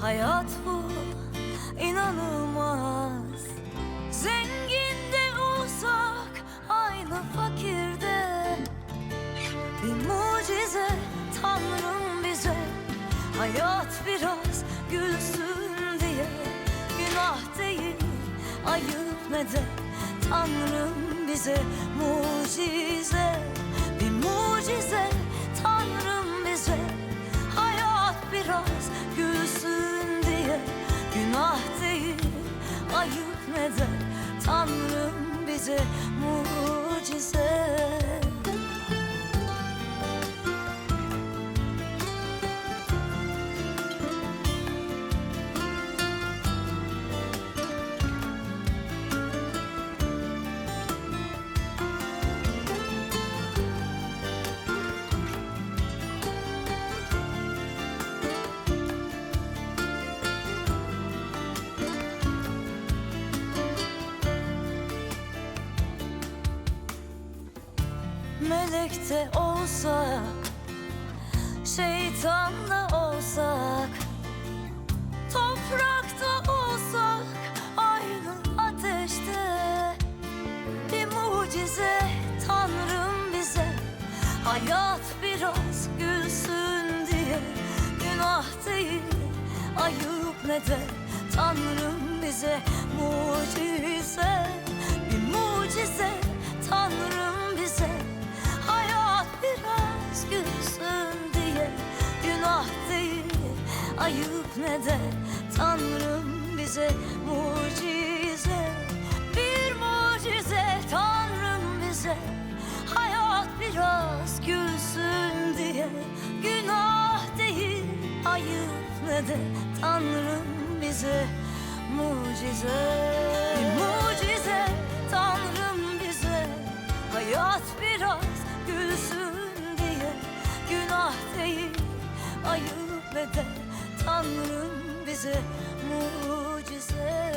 Hayat bu inanılmaz. Zengin de olsak aynı fakirde. Bir mucize Tanrım bize. Hayat biraz gülsün diye. Günah değil, ayıp ne de. Tanrım bize mucize. Bir mucize Tanrım bize. Hayat biraz gülsün diye. Günah değil, ayıp ne de. Tanrım bize mucize. Melek de olsak, şeytan da olsak, toprakta olsak, aynı ateşte. Bir mucize Tanrım bize. Hayat biraz gülsün diye. Günah değil, ayıp ne de. Tanrım bize mucize. Bir mucize Tanrım bize. Hayat biraz gülsün diye. Günah değil, ayıp ne de. Tanrım bize mucize. Bir mucize Tanrım bize. Hayat biraz gülsün diye. Günah değil, ayıp ne de. Tanrım bize mucize. Bir mucize Tanrım bize. Hayat biraz gülsün diye. Günah değil, ayıp ne de. Tanrım bize mucize.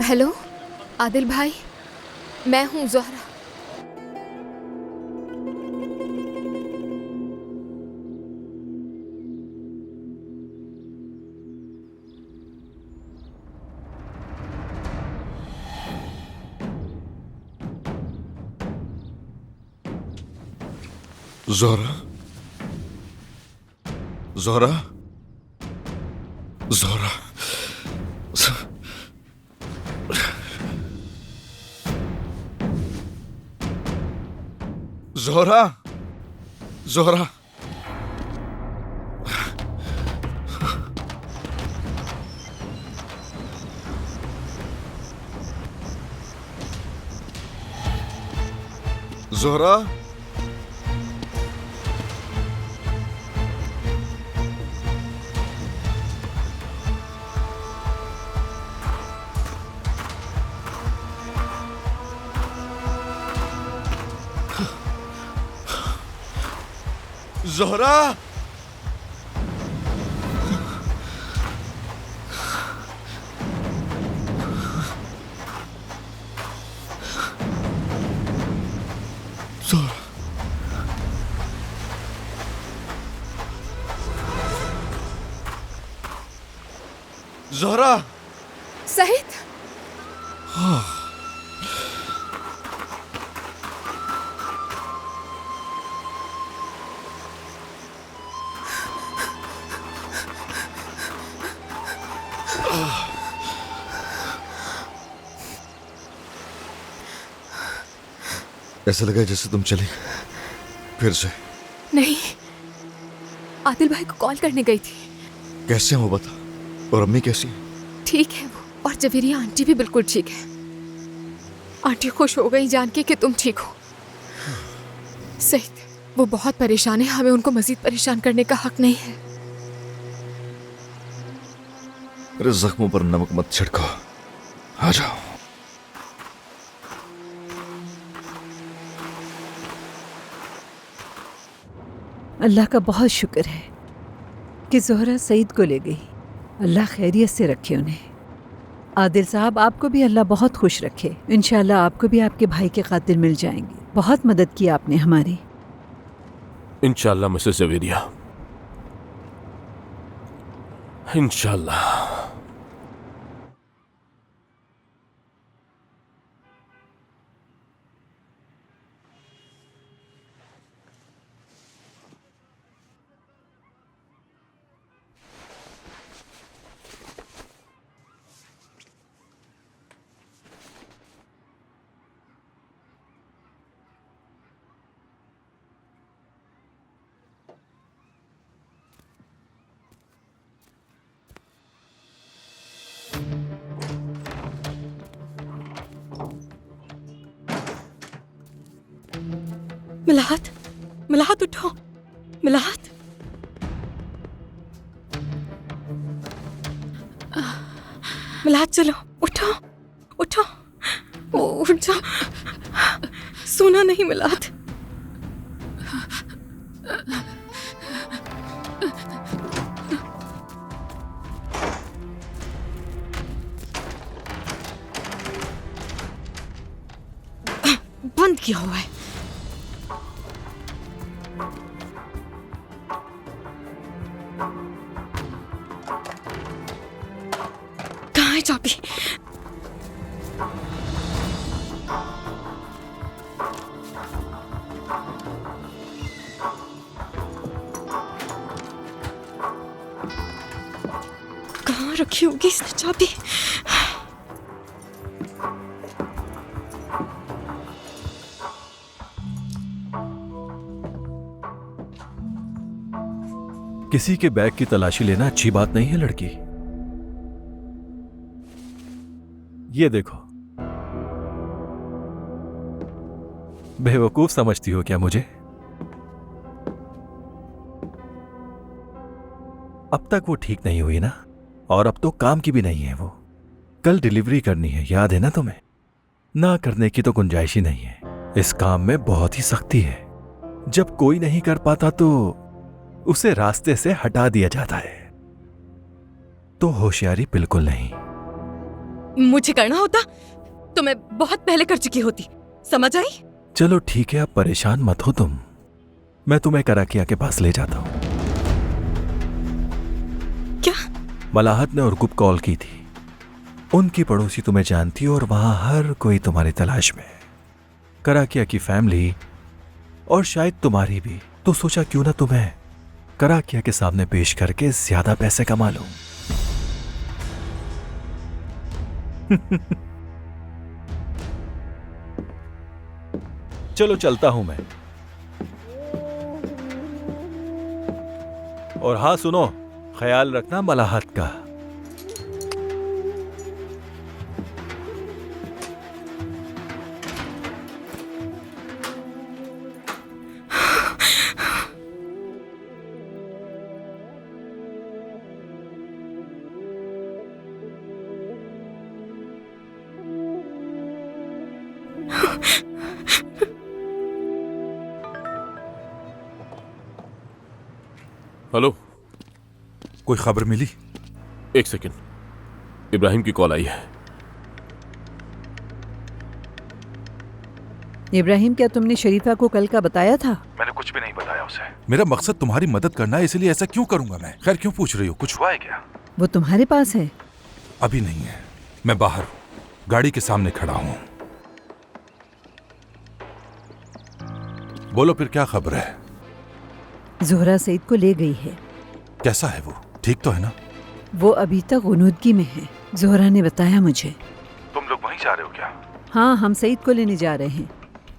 Hello Adil भाई, मैं हूँ ज़ोहरा। ज़ोहरा, जोहरा, जोहरा, जोहरा, जोहरा। जोहरा, जोहरा, जोहरा। सहित ऐसा लगा जैसे तुम चली फिर से। नहीं, आदिल भाई को कॉल करने गई थी। कैसे हो बता? और अम्मी कैसी है? ठीक है वो, और जवेरिया आंटी भी बिल्कुल ठीक है। आंटी खुश हो गई जान के कि तुम ठीक हो। सही, वो बहुत परेशान है, हमें उनको मजीद परेशान करने का हक नहीं है। मेरे जख्मों पर नमक मत छिड़को, आ जाओ। अल्लाह का बहुत शुक्र है कि जोहरा सईद को ले गई। अल्लाह खैरियत से रखे उन्हें। आदिल साहब, आपको भी अल्लाह बहुत खुश रखे। इंशाल्लाह आपको भी आपके भाई के कातिल मिल जाएंगे। बहुत मदद की आपने हमारी। इंशाल्लाह मिसेस जवेरिया, इंशाल्लाह। मिलाहत, मिलाहत उठो, मिलाहत। मिलाहत चलो, उठो, उठो, उठ जाओ। सोना नहीं मिलाहत। बंद किया हुआ है। कहाँ है चाबी? कहाँ रखी होगी इसने चाबी? किसी के बैग की तलाशी लेना अच्छी बात नहीं है लड़की। ये देखो, बेवकूफ समझती हो क्या मुझे? अब तक वो ठीक नहीं हुई ना, और अब तो काम की भी नहीं है वो। कल डिलीवरी करनी है, याद है ना तुम्हें? ना करने की तो गुंजाइश ही नहीं है। इस काम में बहुत ही सख्ती है। जब कोई नहीं कर पाता तो उसे रास्ते से हटा दिया जाता है। तो होशियारी बिल्कुल नहीं। मुझे करना होता तो मैं बहुत पहले कर चुकी होती, समझ आई? चलो ठीक है, अब परेशान मत हो तुम। मैं तुम्हें कराकिया के पास ले जाता हूं। क्या? मलाहत ने उर्गुब कॉल की थी। उनकी पड़ोसी तुम्हें जानती हो और वहां हर कोई तुम्हारी तलाश में है। कराकिया की फैमिली और शायद तुम्हारी भी। तो सोचा क्यों ना तुम्हें कराकिया के सामने पेश करके ज्यादा पैसे कमा लो। चलो चलता हूं मैं। और हाँ सुनो, ख्याल रखना मलाहत का। हेलो, कोई खबर मिली? एक सेकंड, इब्राहिम की कॉल आई है। इब्राहिम, क्या तुमने शरीफा को कल का बताया था? मैंने कुछ भी नहीं बताया उसे। मेरा मकसद तुम्हारी मदद करना है, इसलिए ऐसा क्यों करूंगा मैं? खैर क्यों पूछ रही हो, कुछ हुआ है क्या? वो तुम्हारे पास है? अभी नहीं है, मैं बाहर हूँ, गाड़ी के सामने खड़ा हूँ। बोलो फिर क्या खबर है? जोहरा सईद को ले गई है। कैसा है वो, ठीक तो है ना? वो अभी तक गुनूदगी में है, जोहरा ने बताया मुझे। तुम लोग वहीं जा रहे हो क्या? हाँ, हम सईद को लेने जा रहे हैं।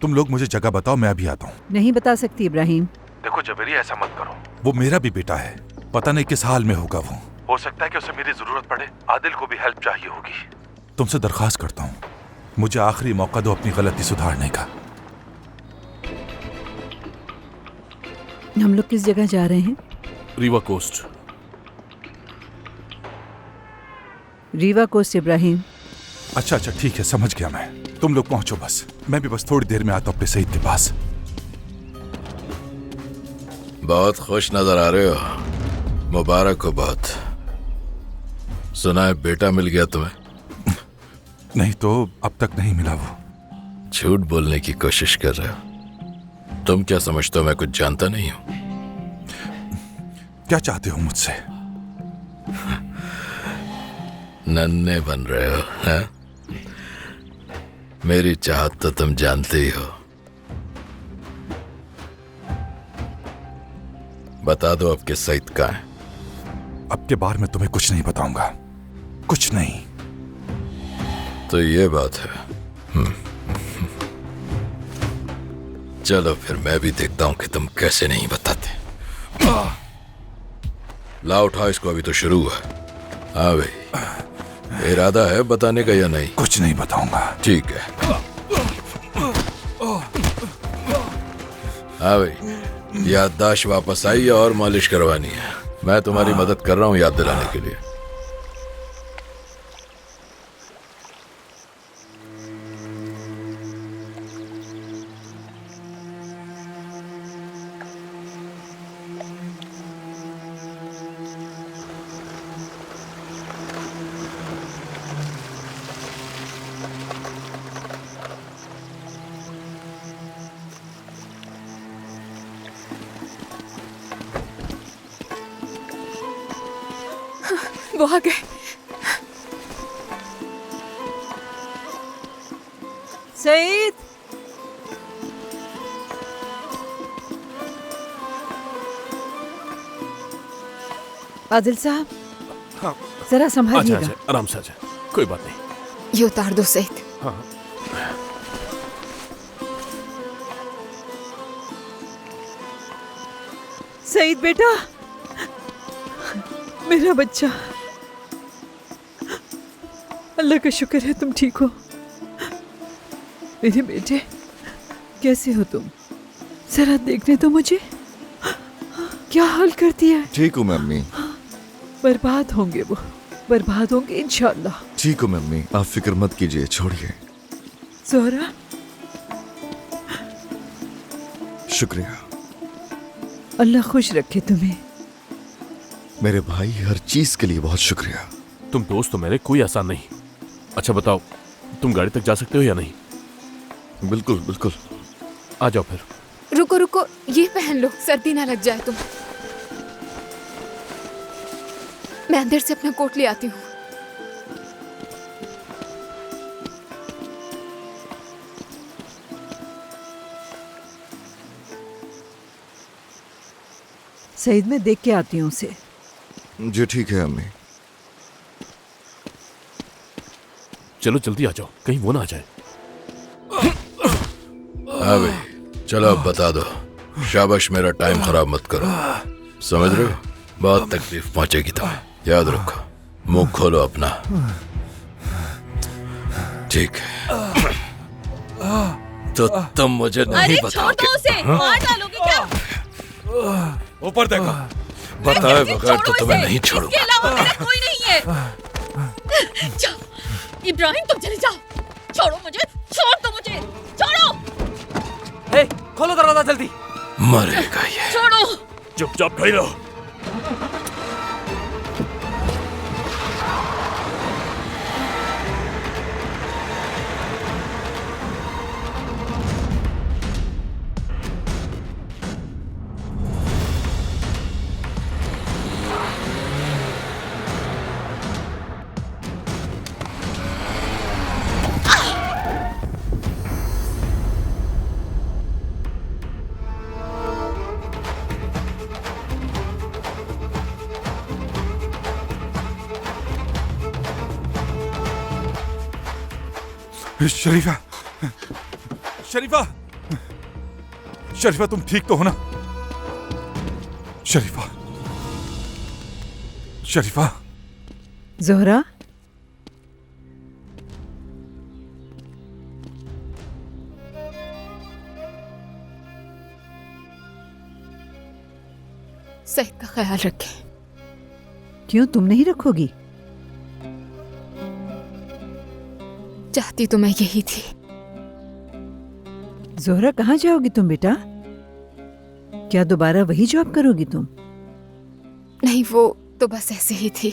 तुम लोग मुझे जगह बताओ, मैं अभी आता हूँ। नहीं बता सकती इब्राहिम। देखो जबेरी, ऐसा मत करो, वो मेरा भी बेटा है, पता नहीं किस हाल में होगा वो। हो सकता है कि उसे मेरी जरूरत पड़े, आदिल को भी हेल्प चाहिए होगी। तुमसे दरखास्त करता हूँ, मुझे आखिरी मौका दो अपनी गलती सुधारने का। हम लोग किस जगह जा रहे हैं? रीवा कोस्ट। रीवा कोस्ट इब्राहिम। अच्छा ठीक है, समझ गया मैं। तुम लोग पहुंचो बस, मैं भी बस थोड़ी देर में आता हूँ अपने सईद के पास। बहुत खुश नजर आ रहे हो, मुबारक हो बहुत। सुना है बेटा मिल गया तुम्हें? नहीं तो अब तक नहीं मिला वो। झूठ बोलने की कोशिश कर रहे हो। तुम क्या समझते हो मैं कुछ जानता नहीं हूं? क्या चाहते हो मुझसे? नन्हे बन रहे हो, हैं? मेरी चाहत तो तुम जानते ही हो। बता दो अब किस सईद का है। अब के बार में तुम्हें कुछ नहीं बताऊंगा, कुछ नहीं। तो ये बात है। चलो फिर मैं भी देखता हूं कि तुम कैसे नहीं बताते। ला उठा इसको, अभी तो शुरू है। हाँ भाई, इरादा है बताने का या नहीं? कुछ नहीं बताऊंगा। ठीक है। हाँ भाई, याददाश्त वापस आई है और मालिश करवानी है। मैं तुम्हारी मदद कर रहा हूं याद दिलाने के लिए। वो आ गए। सईद, आदिल साहब, हाँ। जरा अच्छा संभालिएगा। अच्छा, आराम से आजा, कोई बात नहीं। ये उतार दो सईद। हाँ। सईद बेटा, मेरा बच्चा, अल्लाह का शुक्र है तुम ठीक हो। मेरे बेटे, कैसे हो तुम? जरा देखने तो मुझे, क्या हाल कर दिया है। ठीक हूँ मम्मी। बर्बाद होंगे वो, बर्बाद होंगे इंशाल्लाह। ठीक हूँ मम्मी, आप फिक्र मत कीजिए, छोड़िए। जोहरा, शुक्रिया। अल्लाह खुश रखे तुम्हें। मेरे भाई, हर चीज के लिए बहुत शुक्रिया। तुम दोस्त तो मेरे कोई आसान नहीं। अच्छा बताओ, तुम गाड़ी तक जा सकते हो या नहीं? बिल्कुल बिल्कुल। आ जाओ फिर। रुको रुको, ये पहन लो, सर्दी ना लग जाए तुम। मैं अंदर से अपना कोट ले आती हूँ। सईद, मैं देख के आती हूँ उसे। जी ठीक है अम्मी। चलो जल्दी आ जाओ, कहीं वो ना आ जाए। हाँ भाई चलो अब बता दो। शाबाश, मेरा टाइम खराब मत करो, समझ रहे हो? बहुत तकलीफ पहुंचेगी तुम्हें, याद रखो। मुंह खोलो अपना, ठीक है? तो तुम मुझे नहीं बताओगे? उसे मार डालोगे क्या? ऊपर देखो। बताए बगैर तो तुम्हें नहीं इसके छोड़ूंगा। अलावा मेरा कोई नहीं है। जाओ इब्राहिम, तुम चले जाओ। छोड़ो मुझे, छोड़ दो मुझे, छोड़ो। हे, खोलो दरवाजा जल्दी। मरेगा ये। छोड़ो। चुपचाप खड़ी रहो। शरीफा, शरीफा, शरीफा, तुम ठीक तो हो ना? शरीफा, शरीफा। जोहरा, सईद का ख्याल रखें। क्यों, तुम नहीं रखोगी? चाहती तो मैं यही थी। जोहरा, कहाँ जाओगी तुम बेटा? क्या दोबारा वही जॉब करोगी तुम? नहीं, वो तो बस ऐसे ही थी।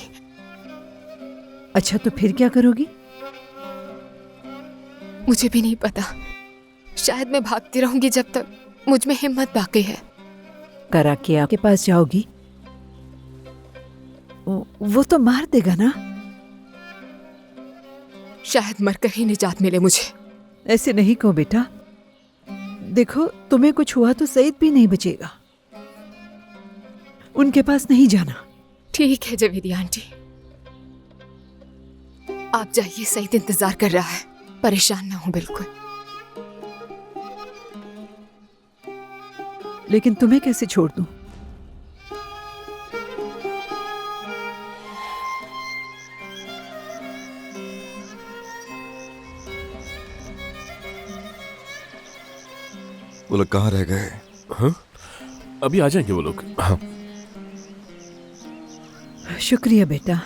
अच्छा, तो फिर क्या करोगी? मुझे भी नहीं पता। शायद मैं भागती रहूंगी जब तक मुझ में हिम्मत बाकी है। कराकिया के पास जाओगी? वो तो मार देगा ना। शायद मरकर ही निजात मिले मुझे। ऐसे नहीं कहो बेटा। देखो, तुम्हें कुछ हुआ तो सईद भी नहीं बचेगा। उनके पास नहीं जाना। ठीक है जवेरी आंटी, आप जाइए। सईद इंतजार कर रहा है, परेशान ना हो बिल्कुल। लेकिन तुम्हें कैसे छोड़ दूं? वो लोग कहाँ रह गए? हाँ, अभी आ जाएंगे वो लोग। हाँ। शुक्रिया बेटा।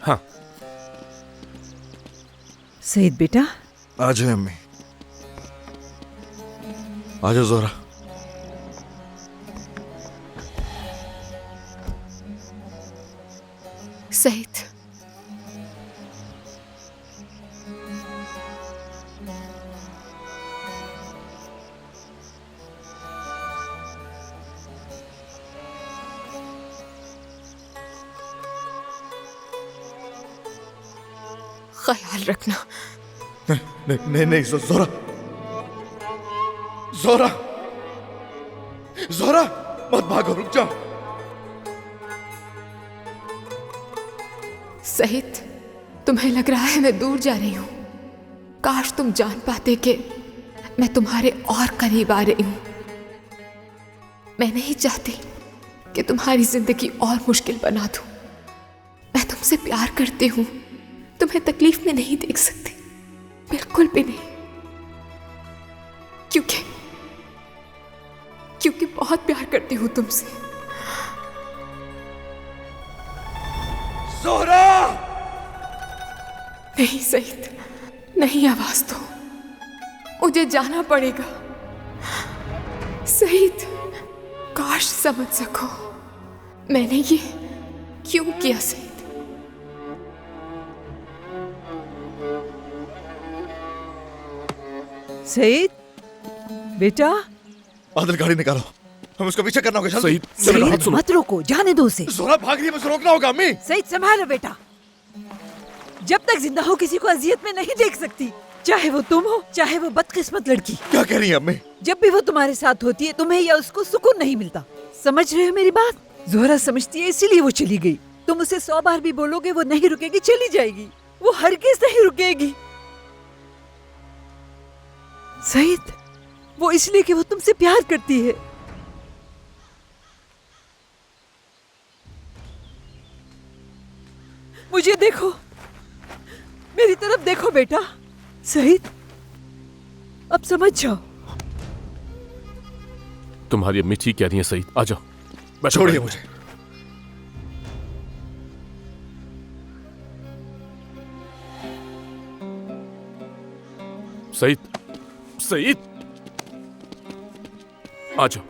हाँ। सईद बेटा, आ जाए अम्मी। आ जाओ जोहरा। सईद, ख्याल रखना। नहीं नहीं नहीं, जोहरा, जोहरा, जोहरा, मत भागो, रुक जाओ। सईद, तुम्हें लग रहा है मैं दूर जा रही हूं। काश तुम जान पाते कि मैं तुम्हारे और करीब आ रही हूं। मैं नहीं चाहती कि तुम्हारी जिंदगी और मुश्किल बना दूं। मैं तुमसे प्यार करती हूं, तुम्हें तकलीफ में नहीं देख सकती, बिल्कुल भी नहीं। क्योंकि बहुत प्यार करती हूं तुमसे। जोहरा! नहीं सईद, नहीं, आवाज दो, मुझे जाना पड़ेगा। सईद, काश समझ सको मैंने ये क्यों किया। सईद, सईद बेटा, आदिल गाड़ी निकालो, हम उसका पीछे करना होगा। जल्दी। सईद, मेरा हाथ सईद सुनो। मत रोको, जाने दो उसे। जोहरा भाग रही है, मुझे रोकना होगा अम्मी। सईद संभालो बेटा। जब तक जिंदा हो किसी को अजियत में नहीं देख सकती, चाहे वो तुम हो चाहे वो बदकिस्मत लड़की। क्या कह रही है अम्मी? जब भी वो तुम्हारे साथ होती है तुम्हें या उसको सुकून नहीं मिलता। समझ रहे हो मेरी बात? जोहरा समझती है इसीलिए वो चली गई। तुम उसे 100 बार भी बोलोगे वो नहीं रुकेगी, चली जाएगी। वो हरगिज़ नहीं रुकेगी। सईद, वो इसलिए कि वो तुमसे प्यार करती है। मुझे देखो, मेरी तरफ देखो बेटा। सईद, अब समझ जाओ। तुम्हारी अम्मी ठीक कह रही है सईद, आ जाओ। छोड़िए मुझे। सईद, सईद, आ जाओ।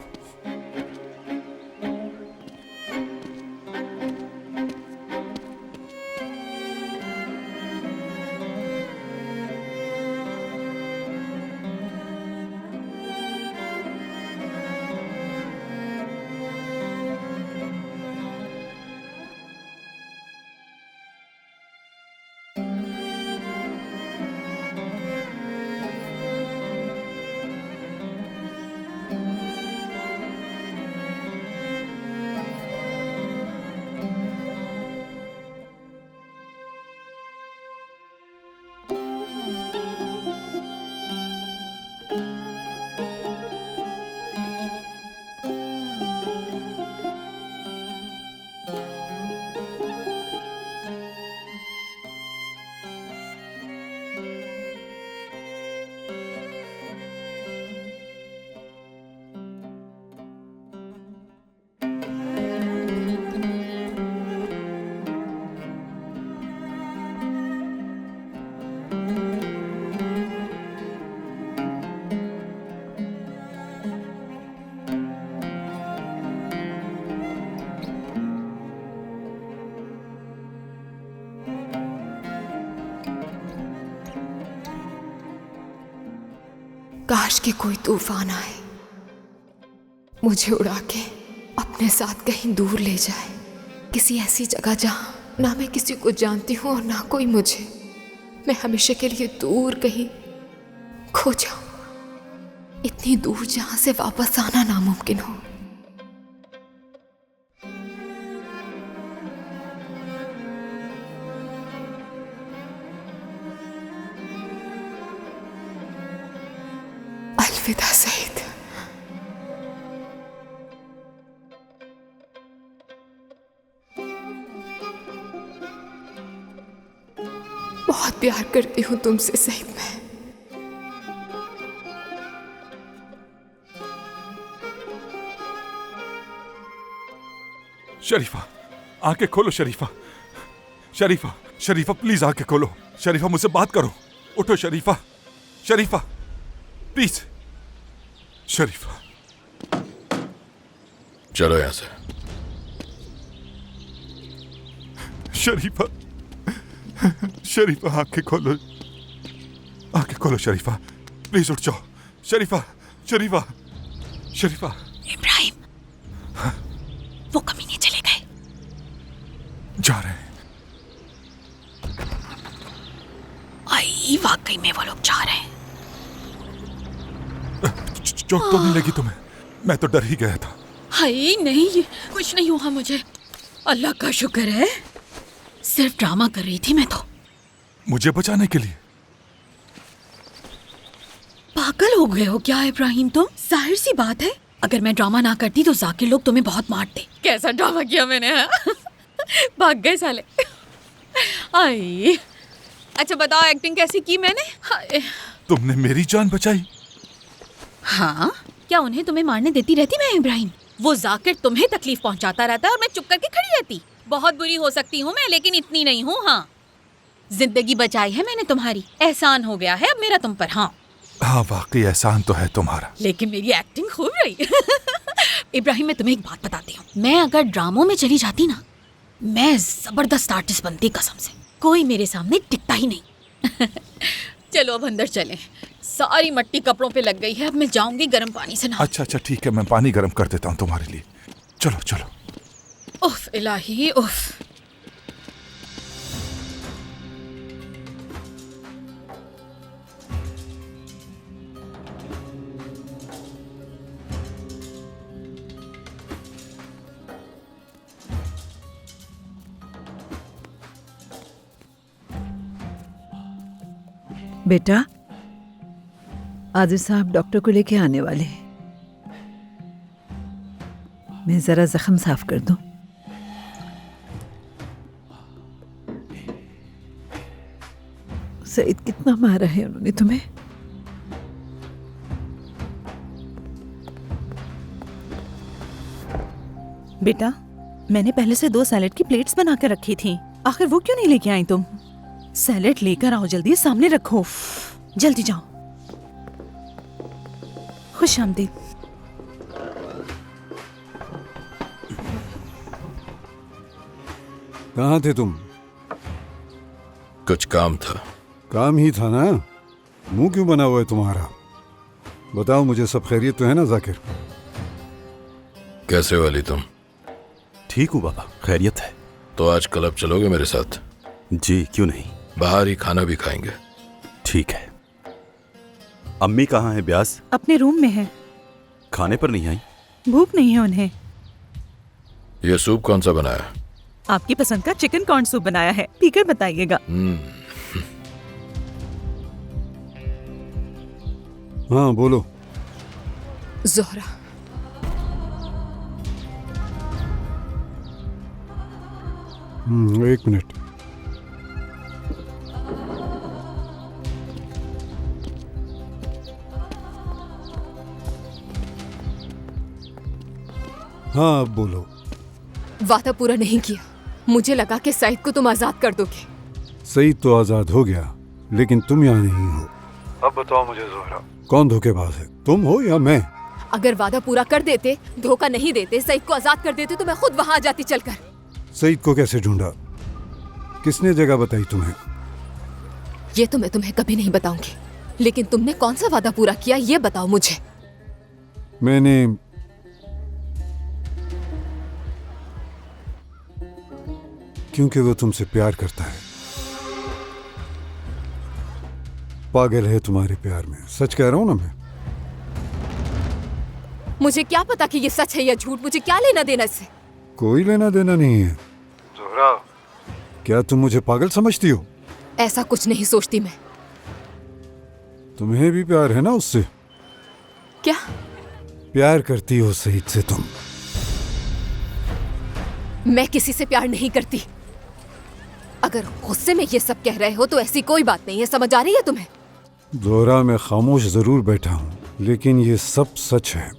काश कि कोई तूफान आए, मुझे उड़ा के अपने साथ कहीं दूर ले जाए, किसी ऐसी जगह जहां ना मैं किसी को जानती हूं और ना कोई मुझे। मैं हमेशा के लिए दूर कहीं खो जाऊं, इतनी दूर जहां से वापस आना नामुमकिन हो। अलविदा सईद। बहुत प्यार करती हूँ तुमसे सईद मैं। शरीफा, आंखें खोलो शरीफा। शरीफा, शरीफा प्लीज आंखें खोलो। शरीफा मुझसे बात करो। उठो शरीफा, शरीफा प्लीज। शरीफा, चलो यहां से। शरीफा, शरीफा आंखें खोलो, आंखें खोलो शरीफा प्लीज उठ जाओ। शरीफा, शरीफा, शरीफा। इब्राहिम, वो कमीने चले गए। जा रहे हैं। आई वाकई में वो लोग जा रहे हैं। चोट तो नहीं लगी तुम्हें? मैं तो डर ही गया था। हाय नहीं, कुछ नहीं हुआ मुझे, अल्लाह का शुक्र है। सिर्फ ड्रामा कर रही थी मैं तो। मुझे बचाने के लिए? पागल हो गए हो क्या इब्राहिम तुम? जाहिर सी बात है, अगर मैं ड्रामा ना करती तो जाकिर लोग तुम्हें बहुत मारते। कैसा ड्रामा किया मैंने, हाँ? भाग गए साले। आई, अच्छा बताओ एक्टिंग कैसी की मैंने? हाय। तुमने मेरी जान बचाई। हाँ, क्या उन्हें तुम्हें मारने देती रहती मैं इब्राहिम? वो जाकिर तुम्हें तकलीफ पहुंचाता रहता है और मैं चुप करके खड़ी रहती। बहुत बुरी हो सकती हूँ मैं, लेकिन इतनी नहीं हूँ। हाँ, जिंदगी बचाई है मैंने तुम्हारी, एहसान हो गया है अब मेरा तुम पर। हाँ हाँ, वाकई एहसान तो है तुम्हारा। लेकिन मेरी एक्टिंग खूब रही। इब्राहिम, मैं तुम्हें एक बात बताती हूँ, मैं अगर ड्रामों में चली जाती ना, मैं जबरदस्त आर्टिस्ट बनती कसम से। कोई मेरे सामने टिकता ही नहीं। चलो अब अंदर चलें, सारी मट्टी कपड़ों पे लग गई है। अब मैं जाऊंगी गर्म पानी से नहा। अच्छा अच्छा ठीक है, मैं पानी गर्म कर देता हूँ तुम्हारे लिए। चलो चलो। उफ इलाही उफ। बेटा, आदिल साहब डॉक्टर को लेके आने वाले हैं। मैं जरा जख्म साफ कर दूं। सईद कितना मारा है उन्होंने तुम्हें? बेटा, मैंने पहले से 2 सैलेड की प्लेट्स बना कर रखी थी, आखिर वो क्यों नहीं लेके आई तुम? सैलेड लेकर आओ, जल्दी सामने रखो, जल्दी जाओ। खुश आमदीद। कहाँ थे तुम? कुछ काम था। काम ही था ना? मुंह क्यों बना हुआ है तुम्हारा? बताओ मुझे, सब खैरियत तो है ना जाकिर? कैसे वाली तुम? ठीक हूँ बाबा, खैरियत है। तो आज क्लब चलोगे मेरे साथ? जी, क्यों नहीं। बाहर ही खाना भी खाएंगे। ठीक है। अम्मी कहाँ है ब्यास? अपने रूम में है। खाने पर नहीं आई? भूख नहीं है उन्हें। ये सूप कौन सा बनाया? आपकी पसंद का चिकन कॉर्न सूप बनाया है, पीकर बताइएगा। हाँ बोलो। जोहरा, एक मिनट। हाँ अब बोलो। वादा पूरा नहीं किया। मुझे लगा कि सईद को तुम आजाद कर दोगे। सईद तो आजाद हो गया, लेकिन तुम यहाँ नहीं हो। अब बताओ मुझे जोहरा, कौन धोखेबाज है, तुम हो या मैं? अगर वादा पूरा कर देते, धोखा नहीं देते, सईद को आजाद कर देते, तो मैं खुद वहां आ जाती चलकर। सईद को कैसे ढूंढा? किसने जगह बताई तुम्हें? ये तो मैं तुम्हें कभी नहीं बताऊंगी, लेकिन तुमने कौन सा वादा पूरा किया ये बताओ मुझे। मैंने क्योंकि वो तुमसे प्यार करता है, पागल है तुम्हारे प्यार में। सच कह रहा हूं ना मैं। मुझे क्या पता कि ये सच है या झूठ, मुझे क्या लेना देना इससे? कोई लेना देना नहीं है। जोहरा, क्या तुम मुझे पागल समझती हो? ऐसा कुछ नहीं सोचती मैं। तुम्हें भी प्यार है ना उससे? क्या प्यार करती हो सईद से तुम? मैं किसी से प्यार नहीं करती। अगर गुस्से में ये सब कह रहे हो तो ऐसी कोई बात नहीं है, समझ आ रही है तुम्हें? जोहरा, मैं खामोश जरूर बैठा हूँ, लेकिन ये सब सच है।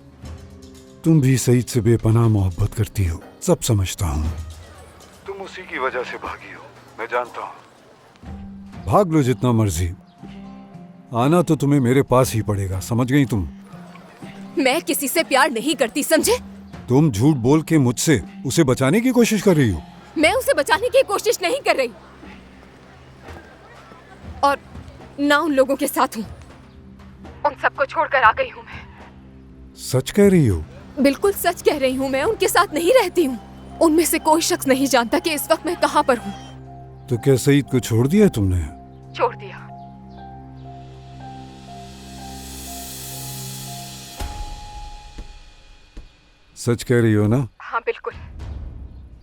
तुम भी सईद से बेपनाह मोहब्बत करती हो, सब समझता हूँ। तुम उसी की वजह से भागी हो, मैं जानता हूँ। भाग लो जितना मर्जी, आना तो तुम्हें मेरे पास ही पड़ेगा, समझ गई तुम? मैं किसी से प्यार नहीं करती, समझे? तुम झूठ बोल के मुझसे उसे बचाने की कोशिश कर रही हो। मैं उसे बचाने की कोशिश नहीं कर रही, और ना उन लोगों के साथ हूँ। उन सबको छोड़कर आ गई हूँ मैं। सच कह रही हो? बिल्कुल सच कह रही हूँ, मैं उनके साथ नहीं रहती हूँ। उनमें से कोई शख्स नहीं जानता कि इस वक्त मैं कहाँ पर हूँ। तो क्या सईद को छोड़ दिया तुमने? छोड़ दिया। सच कह रही हो ना? हाँ बिल्कुल।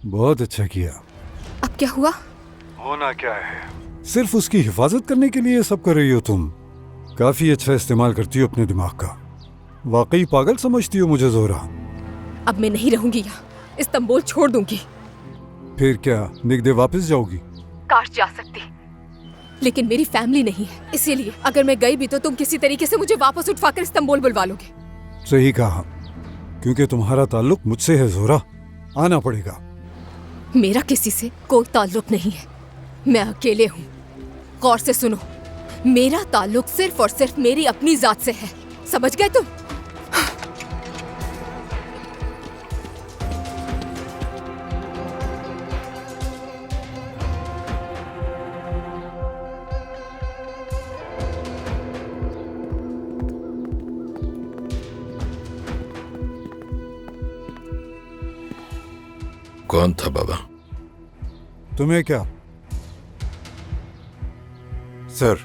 बहुत अच्छा किया। अब क्या हुआ? होना क्या है, सिर्फ उसकी हिफाजत करने के लिए सब कर रही हो तुम। काफी अच्छा इस्तेमाल करती हो अपने दिमाग का। वाकई पागल समझती हो मुझे जोहरा। अब मैं नहीं रहूंगी यहाँ, इस्तांबुल छोड़ दूंगी। फिर क्या निगदे वापस जाओगी? काश जा सकती, लेकिन मेरी फैमिली नहीं है, इसीलिए अगर मैं गई भी तो तुम किसी तरीके से मुझे वापस उठवाकर इस्तांबुल बुलवा लोगे। सही कहा, क्योंकि तुम्हारा ताल्लुक मुझसे है जोहरा, आना पड़ेगा। मेरा किसी से कोई ताल्लुक नहीं है, मैं अकेले हूँ। गौर से सुनो, मेरा ताल्लुक सिर्फ और सिर्फ मेरी अपनी जात से है, समझ गए तुम? कौन था बाबा? तुम्हें क्या? सर,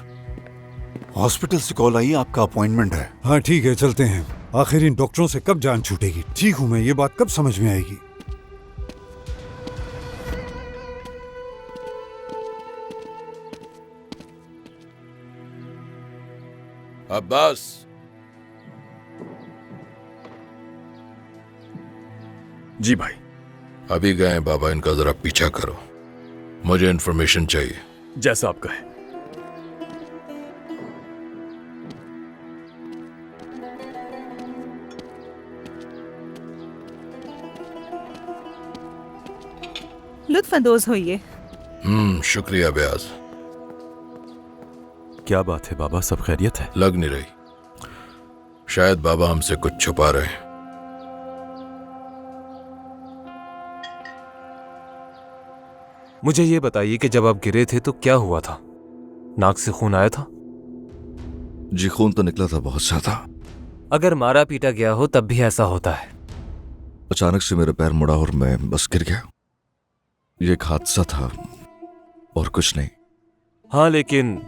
हॉस्पिटल से कॉल आई, आपका अपॉइंटमेंट है। हाँ ठीक है, चलते हैं। आखिर इन डॉक्टरों से कब जान छूटेगी? ठीक हूँ मैं, ये बात कब समझ में आएगी? अब्बास, जी भाई। अभी गए बाबा, इनका जरा पीछा करो, मुझे इन्फॉर्मेशन चाहिए। जैसा आप कहें। लुत्फानंदोज होइए। शुक्रिया ब्याज। क्या बात है बाबा, सब खैरियत है? लग नहीं रही, शायद बाबा हमसे कुछ छुपा रहे हैं। मुझे ये बताइए कि जब आप गिरे थे तो क्या हुआ था? नाक से खून आया था? जी खून तो निकला था बहुत ज्यादा। अगर मारा पीटा गया हो तब भी ऐसा होता है। अचानक से मेरा पैर मुड़ा और मैं बस गिर गया। ये एक हादसा था और कुछ नहीं। हाँ, लेकिन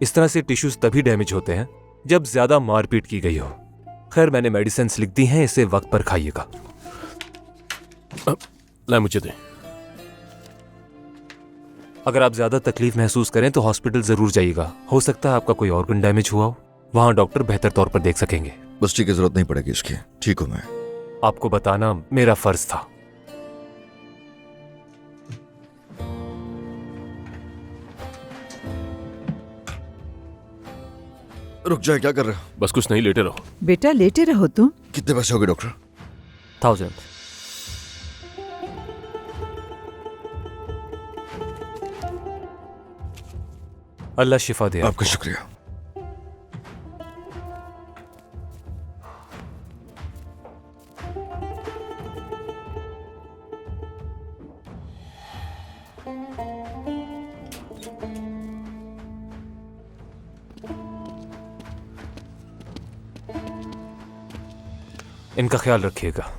इस तरह से टिश्यूज तभी डैमेज होते हैं जब ज्यादा मारपीट की गई हो। खैर, मैंने मेडिसिन लिख दी हैं, इसे वक्त पर खाइएगा। ला मुझे दे। अगर आप ज्यादा तकलीफ महसूस करें तो हॉस्पिटल जरूर जाइएगा। हो सकता है आपका कोई ऑर्गन डैमेज हुआ हो, वहां डॉक्टर बेहतर तौर पर देख सकेंगे। बस ठीक है, जरूरत नहीं पड़ेगी इसकी। ठीक हूं मैं। आपको बताना मेरा फर्ज था। रुक जाए, क्या कर रहे हो? बस कुछ नहीं, लेटे रहो। बेटा लेटे रहो तुम। कितने पैसे हो गए डॉक्टर? 1000। अल्लाह शिफा दे। आपका शुक्रिया। इनका ख्याल रखिएगा।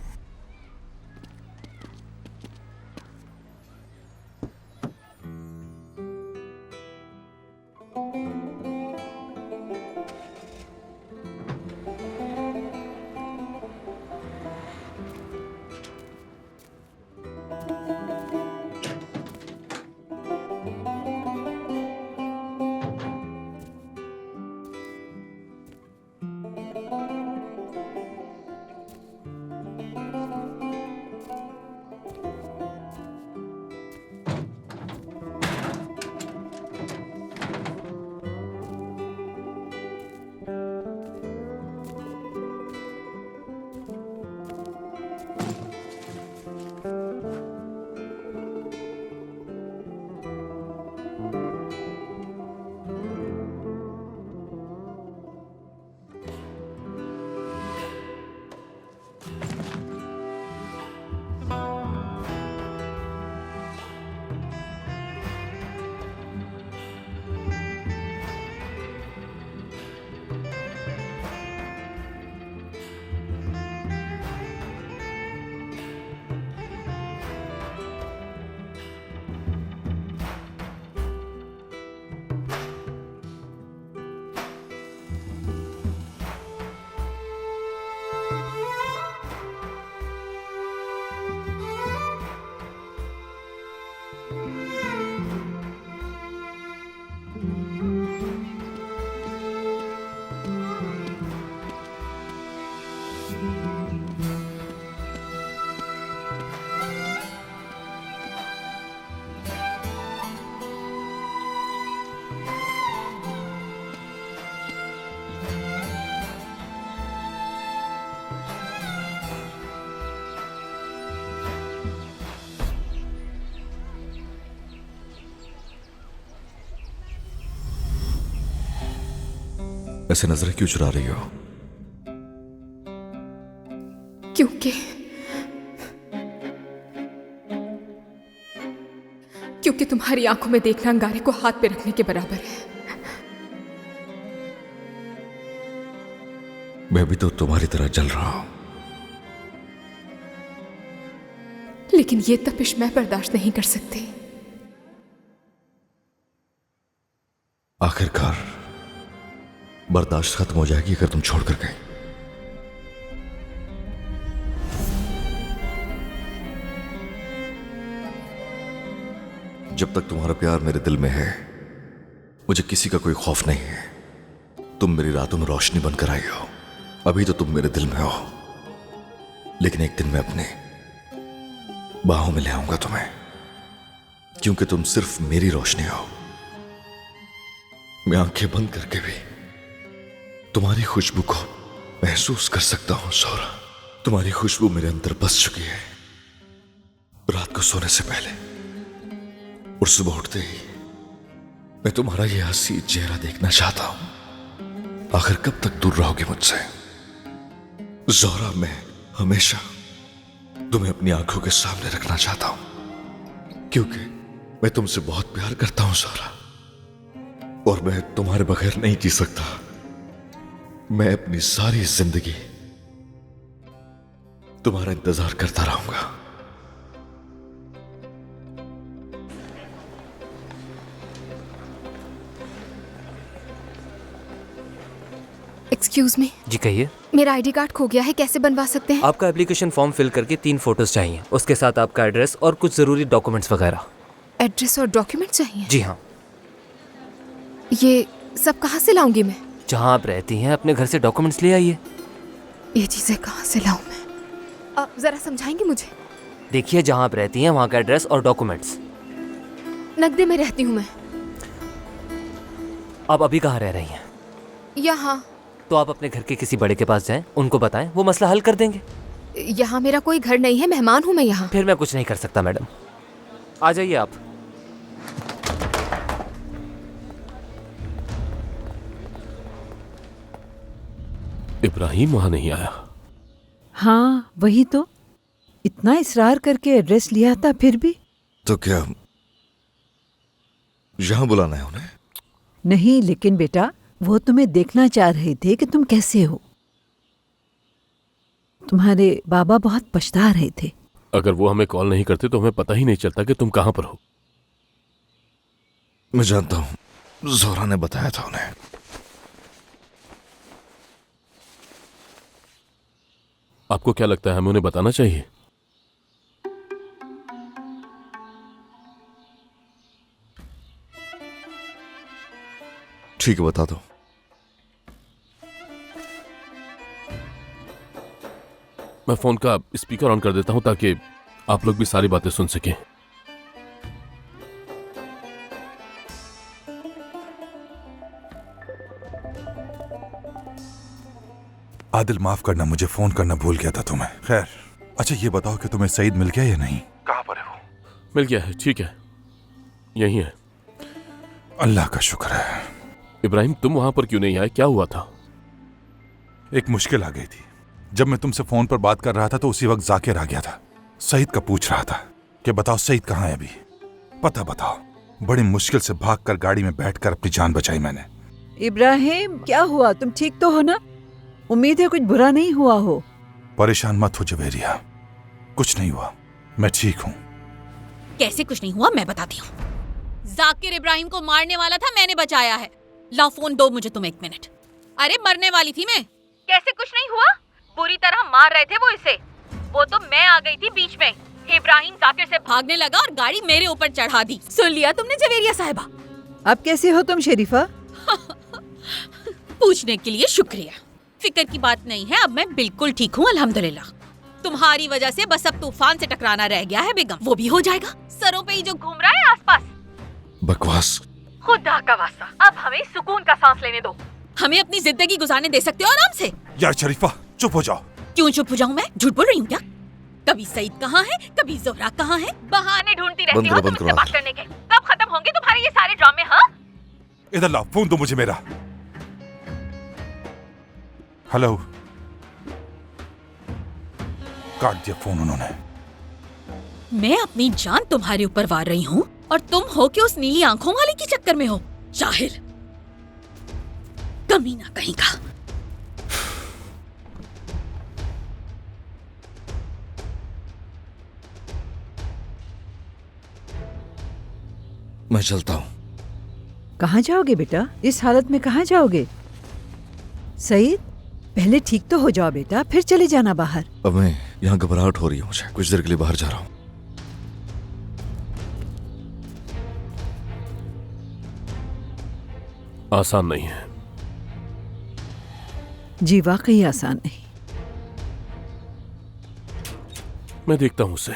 ऐसे नजरें क्यों चुरा रही हो? क्योंकि तुम्हारी आंखों में देखना अंगारे को हाथ पे रखने के बराबर है। मैं भी तो तुम्हारी तरह जल रहा हूं। लेकिन ये तपिश मैं बर्दाश्त नहीं कर सकती। आखिरकार बर्दाश्त खत्म हो जाएगी अगर तुम छोड़कर गए। जब तक तुम्हारा प्यार मेरे दिल में है, मुझे किसी का कोई खौफ नहीं है। तुम मेरी रातों में रोशनी बनकर आई हो। अभी तो तुम मेरे दिल में हो, लेकिन एक दिन मैं अपने बाहों में ले आऊंगा तुम्हें, क्योंकि तुम सिर्फ मेरी रोशनी हो। मैं आंखें बंद करके भी तुम्हारी खुशबू को महसूस कर सकता हूं जोहरा। तुम्हारी खुशबू मेरे अंदर बस चुकी है रात को सोने से पहले, और सुबह उठते ही मैं तुम्हारा ये हंसी चेहरा देखना चाहता हूं। आखिर कब तक दूर रहोगे मुझसे जोहरा? मैं हमेशा तुम्हें अपनी आंखों के सामने रखना चाहता हूं, क्योंकि मैं तुमसे बहुत प्यार करता हूं जोहरा, और मैं तुम्हारे बगैर नहीं जी सकता। मैं अपनी सारी जिंदगी तुम्हारा इंतजार करता रहूंगा। Excuse me. जी कहिए। मेरा आईडी कार्ड खो गया है, कैसे बनवा सकते हैं? आपका एप्लीकेशन फॉर्म फिल करके 3 फोटोज चाहिए, उसके साथ आपका एड्रेस और कुछ जरूरी डॉक्यूमेंट्स वगैरह। एड्रेस और डॉक्यूमेंट चाहिए? जी हाँ। ये सब कहाँ से लाऊंगी मैं? जहाँ आप रहती हैं अपने घर से डॉक्यूमेंट्स ले आइए। ये चीजें कहाँ से लाऊं मैं? जरा समझाएंगे मुझे? देखिए, जहाँ आप रहती हैं वहाँ का एड्रेस और डॉक्यूमेंट्स। नगदे में रहती हूँ मैं। आप अभी कहाँ रह रही हैं? यहाँ। तो आप अपने घर के किसी बड़े के पास जाएं, उनको बताएं, वो मसला हल कर देंगे। यहाँ मेरा कोई घर नहीं है, मेहमान हूँ मैं यहाँ। फिर मैं कुछ नहीं कर सकता मैडम, आ जाइए आप। इब्राहिम वहां नहीं आया। हाँ वही तो, इतना इसरार करके एड्रेस लिया था फिर भी। तो क्या यहां बुलाना है उन्हें? नहीं, लेकिन बेटा वो तुम्हें देखना चाह रहे थे कि तुम कैसे हो। तुम्हारे बाबा बहुत पछता रहे थे। अगर वो हमें कॉल नहीं करते तो हमें पता ही नहीं चलता कि तुम कहां पर हो। मैं जानता हूं, जोहरा ने बताया था उन्हें। आपको क्या लगता है हमें उन्हें बताना चाहिए? ठीक है, बता दो। मैं फोन का स्पीकर ऑन कर देता हूं ताकि आप लोग भी सारी बातें सुन सकें। आदिल, माफ करना, मुझे फोन करना भूल गया था तुम्हें। खैर, अच्छा ये बताओ कि तुम्हें सईद मिल गया या नहीं? कहां पर है वो? मिल गया है, ठीक है, यही है। अल्लाह का शुक्र है। इब्राहिम, तुम वहां पर क्यों नहीं आए? क्या हुआ था? एक मुश्किल आ गई थी। जब मैं तुमसे फोन पर बात कर रहा था तो उसी वक्त जाकिर आ गया था। सईद का पूछ रहा था कि बताओ सईद कहाँ है अभी, पता बताओ। बड़ी मुश्किल से भागकर गाड़ी में बैठकर अपनी जान बचाई मैंने। इब्राहिम, क्या हुआ? तुम ठीक तो हो ना? उम्मीद है कुछ बुरा नहीं हुआ हो। परेशान मत हो जवेरिया, कुछ नहीं हुआ, मैं ठीक हूँ। कैसे कुछ नहीं हुआ, मैं बताती हूँ। जाकिर इब्राहिम को मारने वाला था, मैंने बचाया है। लाओ फोन दो मुझे तुम, 1 मिनट। अरे मरने वाली थी मैं। कैसे कुछ नहीं हुआ? बुरी तरह मार रहे थे वो इसे। वो तो मैं आ गई थी बीच में। इब्राहिम जाकिर से भागने लगा और गाड़ी मेरे ऊपर चढ़ा दी। सुन लिया तुमने जवेरिया साहिबा? अब कैसे हो तुम शरीफा? पूछने के लिए शुक्रिया। फिक्र की बात नहीं है, अब मैं बिल्कुल ठीक हूँ अल्हम्दुलिल्लाह। तुम्हारी वजह से बस अब तूफान से टकराना रह गया है बेगम, वो भी हो जाएगा। सरों पे ही जो घूम रहा है आसपास। बकवास। खुदा का वास्ता, अब हमें सुकून का सांस लेने दो। हमें अपनी जिंदगी गुजारने दे सकते हो आराम से। यार शरीफा, चुप हो जाओ। क्यों चुप हो जाऊं मैं? झूठ बोल रही हूँ क्या? कभी सईद कहाँ है, कभी जोहरा कहाँ है? बहाने ढूंढती रहती हो तुम मुझसे बात करने के। कब खत्म होंगे तुम्हारे ये सारे ड्रामे? हाँ, इधर लाओ, फोन दो मुझे मेरा। हेलो। काट दिया फोन उन्होंने। मैं अपनी जान तुम्हारे ऊपर वार रही हूँ और तुम हो कि उस नीली आंखों वाले के चक्कर में हो। जाहिल, कमीना कहीं का। मैं चलता हूँ। कहाँ जाओगे बेटा? इस हालत में कहाँ जाओगे? सईद, पहले ठीक तो हो जाओ बेटा, फिर चले जाना बाहर। अब मैं यहाँ घबराहट हो रही है मुझे, कुछ देर के लिए बाहर जा रहा हूँ। आसान नहीं है, जी वाकई आसान नहीं। मैं देखता हूं उसे।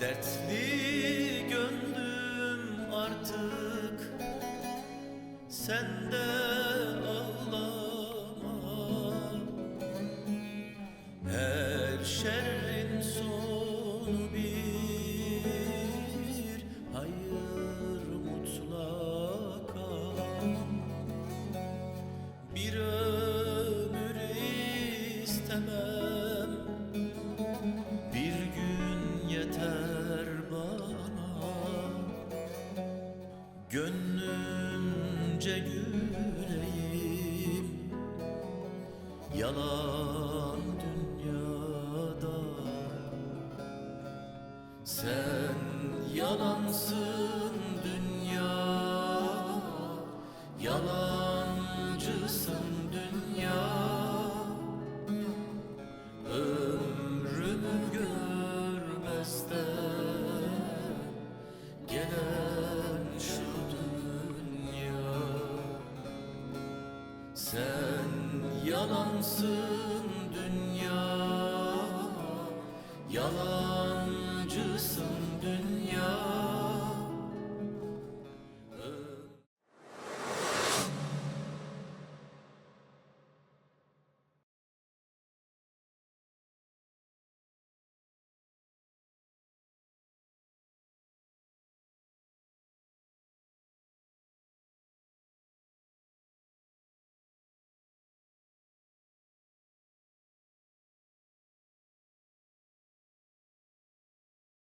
Dertli gönlüm artık sende ağlama. Her şerrin sonu bir hayır mutlaka. Bir ömür istemem, bir gün yeter bana. Gönlümce güleyim yalan dünyada. Sen yalansın dünya, yalancısın dünya. Ömrümü görmezden gelen şu dünya. Sen yalansın dünya, yalan